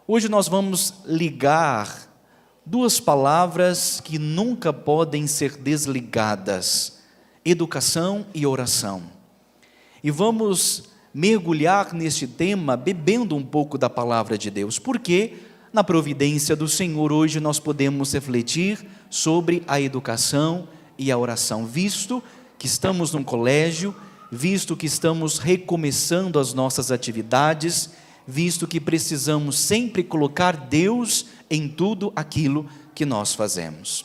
Hoje nós vamos ligar duas palavras que nunca podem ser desligadas: educação e oração. E vamos mergulhar neste tema bebendo um pouco da palavra de Deus, porque na providência do Senhor hoje nós podemos refletir sobre a educação e a oração, visto que estamos num colégio, visto que estamos recomeçando as nossas atividades, visto que precisamos sempre colocar Deus em tudo aquilo que nós fazemos.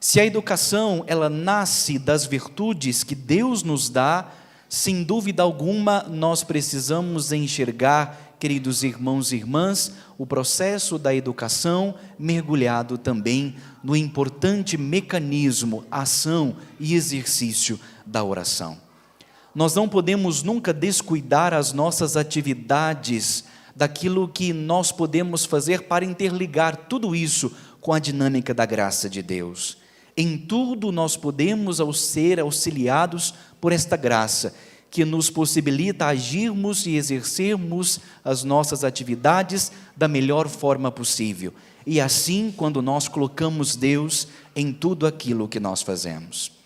Se a educação ela nasce das virtudes que Deus nos dá, sem dúvida alguma nós precisamos enxergar, queridos irmãos e irmãs, o processo da educação mergulhado também no importante mecanismo, ação e exercício da oração. Nós não podemos nunca descuidar as nossas atividades daquilo que nós podemos fazer para interligar tudo isso com a dinâmica da graça de Deus. Em tudo nós podemos ser auxiliados por esta graça, que nos possibilita agirmos e exercermos as nossas atividades da melhor forma possível. E assim, quando nós colocamos Deus em tudo aquilo que nós fazemos.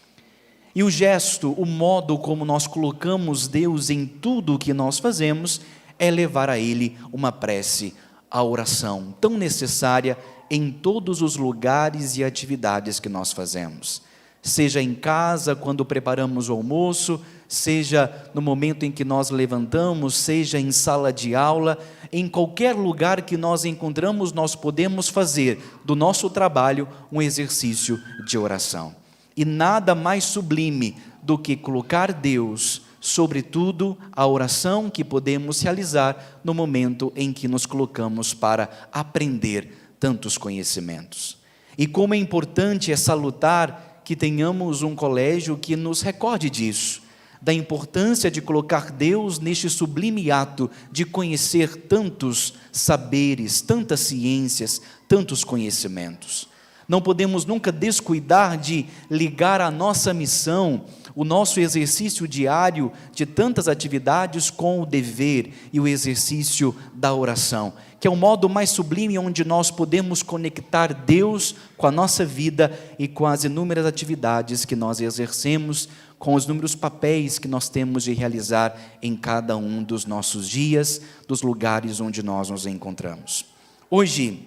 E o gesto, o modo como nós colocamos Deus em tudo o que nós fazemos, é levar a Ele uma prece, a oração, tão necessária em todos os lugares e atividades que nós fazemos. Seja em casa, quando preparamos o almoço, seja no momento em que nós levantamos, seja em sala de aula, em qualquer lugar que nós encontramos, nós podemos fazer do nosso trabalho um exercício de oração. E nada mais sublime do que colocar Deus, sobretudo a oração que podemos realizar no momento em que nos colocamos para aprender tantos conhecimentos. E como é importante, é salutar que tenhamos um colégio que nos recorde disso, da importância de colocar Deus neste sublime ato de conhecer tantos saberes, tantas ciências, tantos conhecimentos. Não podemos nunca descuidar de ligar a nossa missão, o nosso exercício diário de tantas atividades com o dever e o exercício da oração, que é o modo mais sublime onde nós podemos conectar Deus com a nossa vida e com as inúmeras atividades que nós exercemos, com os inúmeros papéis que nós temos de realizar em cada um dos nossos dias, dos lugares onde nós nos encontramos. Hoje,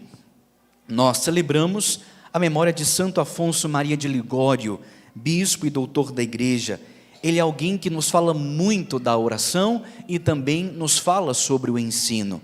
nós celebramos a memória de Santo Afonso Maria de Ligório, bispo e doutor da igreja. Ele é alguém que nos fala muito da oração e também nos fala sobre o ensino.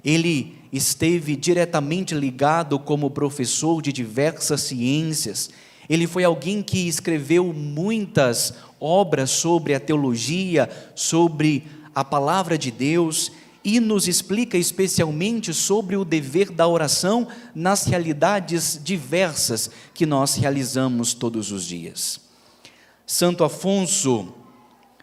Ele esteve diretamente ligado como professor de diversas ciências. Ele foi alguém que escreveu muitas obras sobre a teologia, sobre a palavra de Deus, e nos explica especialmente sobre o dever da oração nas realidades diversas que nós realizamos todos os dias. Santo Afonso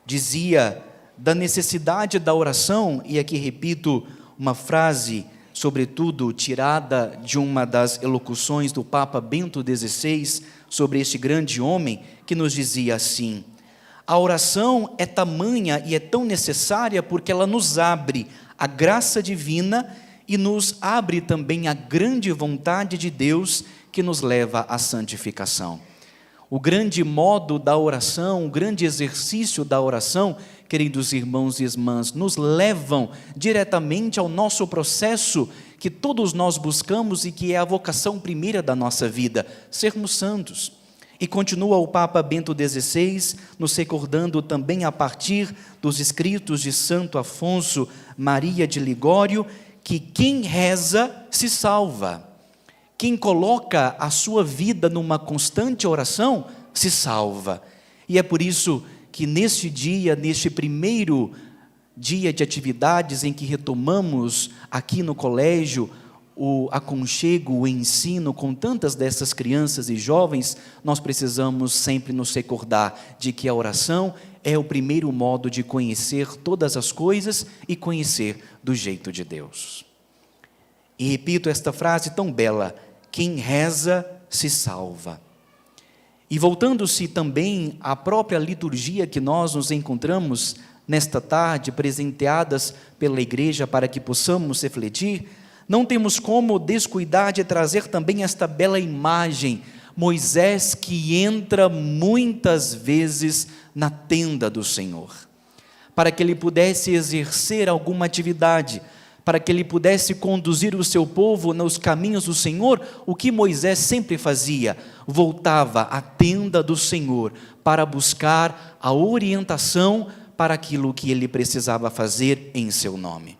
dizia da necessidade da oração, e aqui repito uma frase, sobretudo tirada de uma das elocuções do Papa Bento XVI sobre este grande homem, que nos dizia assim: a oração é tamanha e é tão necessária porque ela nos abre a graça divina e nos abre também a grande vontade de Deus que nos leva à santificação. O grande modo da oração, o grande exercício da oração, queridos irmãos e irmãs, nos levam diretamente ao nosso processo que todos nós buscamos e que é a vocação primeira da nossa vida, sermos santos. E continua o Papa Bento XVI, nos recordando também a partir dos escritos de Santo Afonso Maria de Ligório, que quem reza se salva. Quem coloca a sua vida numa constante oração, se salva. E é por isso que neste dia, neste primeiro dia de atividades em que retomamos aqui no colégio, o aconchego, o ensino com tantas dessas crianças e jovens, nós precisamos sempre nos recordar de que a oração é o primeiro modo de conhecer todas as coisas e conhecer do jeito de Deus. E repito esta frase tão bela: quem reza se salva. E voltando-se também à própria liturgia que nós nos encontramos nesta tarde, presenteadas pela igreja para que possamos refletir, Não temos como descuidar de trazer também esta bela imagem, Moisés que entra muitas vezes na tenda do Senhor, para que ele pudesse exercer alguma atividade, para que ele pudesse conduzir o seu povo nos caminhos do Senhor. O que Moisés sempre fazia? Voltava à tenda do Senhor para buscar a orientação para aquilo que ele precisava fazer em seu nome.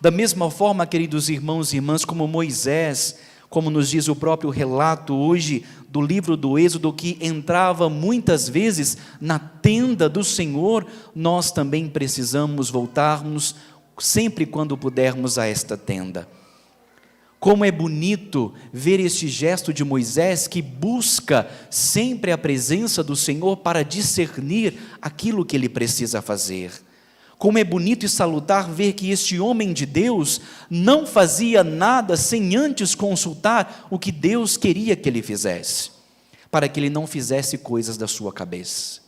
Da mesma forma, queridos irmãos e irmãs, como Moisés, como nos diz o próprio relato hoje do livro do Êxodo, que entrava muitas vezes na tenda do Senhor, nós também precisamos voltarmos sempre quando pudermos a esta tenda. Como é bonito ver este gesto de Moisés, que busca sempre a presença do Senhor para discernir aquilo que ele precisa fazer. Como é bonito e salutar ver que este homem de Deus não fazia nada sem antes consultar o que Deus queria que ele fizesse, para que ele não fizesse coisas da sua cabeça.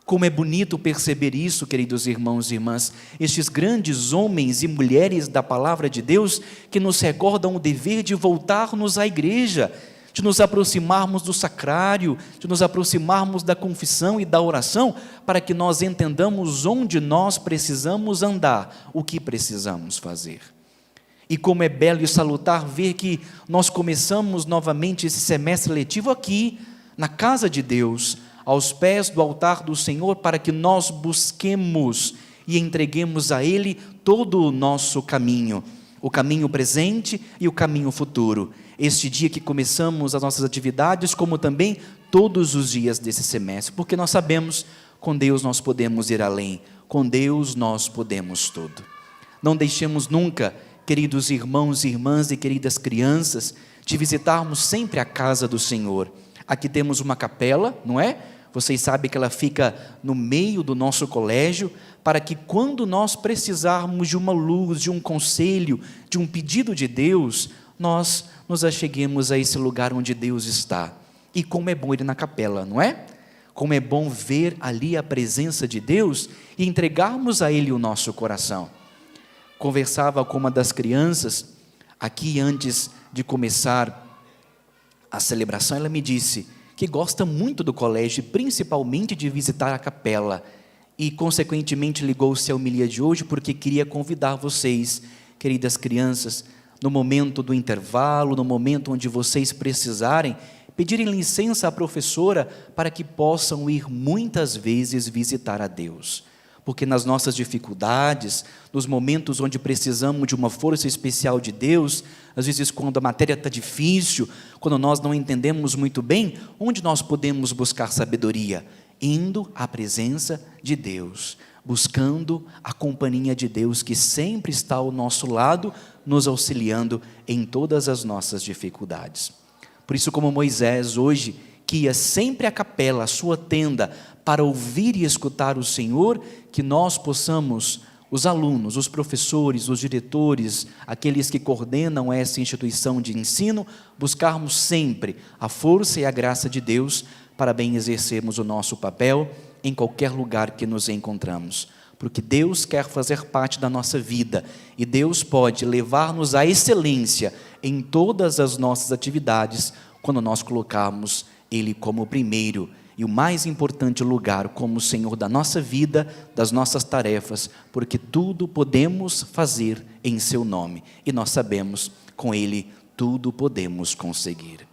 Como é bonito perceber isso, queridos irmãos e irmãs, estes grandes homens e mulheres da palavra de Deus, que nos recordam o dever de voltarmos à igreja, de nos aproximarmos do sacrário, de nos aproximarmos da confissão e da oração, para que nós entendamos onde nós precisamos andar, o que precisamos fazer. E como é belo e salutar ver que nós começamos novamente esse semestre letivo aqui, na casa de Deus, aos pés do altar do Senhor, para que nós busquemos e entreguemos a Ele todo o nosso caminho, o caminho presente e o caminho futuro. Este dia que começamos as nossas atividades, como também todos os dias desse semestre, porque nós sabemos, com Deus nós podemos ir além, com Deus nós podemos tudo. Não deixemos nunca, queridos irmãos e irmãs e queridas crianças, de visitarmos sempre a casa do Senhor. Aqui temos uma capela, não é? Vocês sabem que ela fica no meio do nosso colégio, para que quando nós precisarmos de uma luz, de um conselho, de um pedido de Deus, nós nos acheguemos a esse lugar onde Deus está. E como é bom ir na capela, não é? Como é bom ver ali a presença de Deus e entregarmos a Ele o nosso coração. Conversava com uma das crianças, aqui antes de começar a celebração, ela me disse que gosta muito do colégio, principalmente de visitar a capela, e consequentemente ligou-se à homilia de hoje, porque queria convidar vocês, queridas crianças, no momento do intervalo, no momento onde vocês precisarem, pedirem licença à professora, para que possam ir muitas vezes visitar a Deus. Porque nas nossas dificuldades, nos momentos onde precisamos de uma força especial de Deus, às vezes quando a matéria está difícil, quando nós não entendemos muito bem, onde nós podemos buscar sabedoria? Indo à presença de Deus, buscando a companhia de Deus, que sempre está ao nosso lado, nos auxiliando em todas as nossas dificuldades. Por isso, como Moisés hoje, que ia sempre à capela, à sua tenda, para ouvir e escutar o Senhor, que nós possamos, os alunos, os professores, os diretores, aqueles que coordenam essa instituição de ensino, buscarmos sempre a força e a graça de Deus para bem exercermos o nosso papel em qualquer lugar que nos encontramos. Porque Deus quer fazer parte da nossa vida e Deus pode levar-nos à excelência em todas as nossas atividades quando nós colocarmos Ele como o primeiro e o mais importante lugar, como o Senhor da nossa vida, das nossas tarefas, porque tudo podemos fazer em seu nome, e nós sabemos, com Ele tudo podemos conseguir.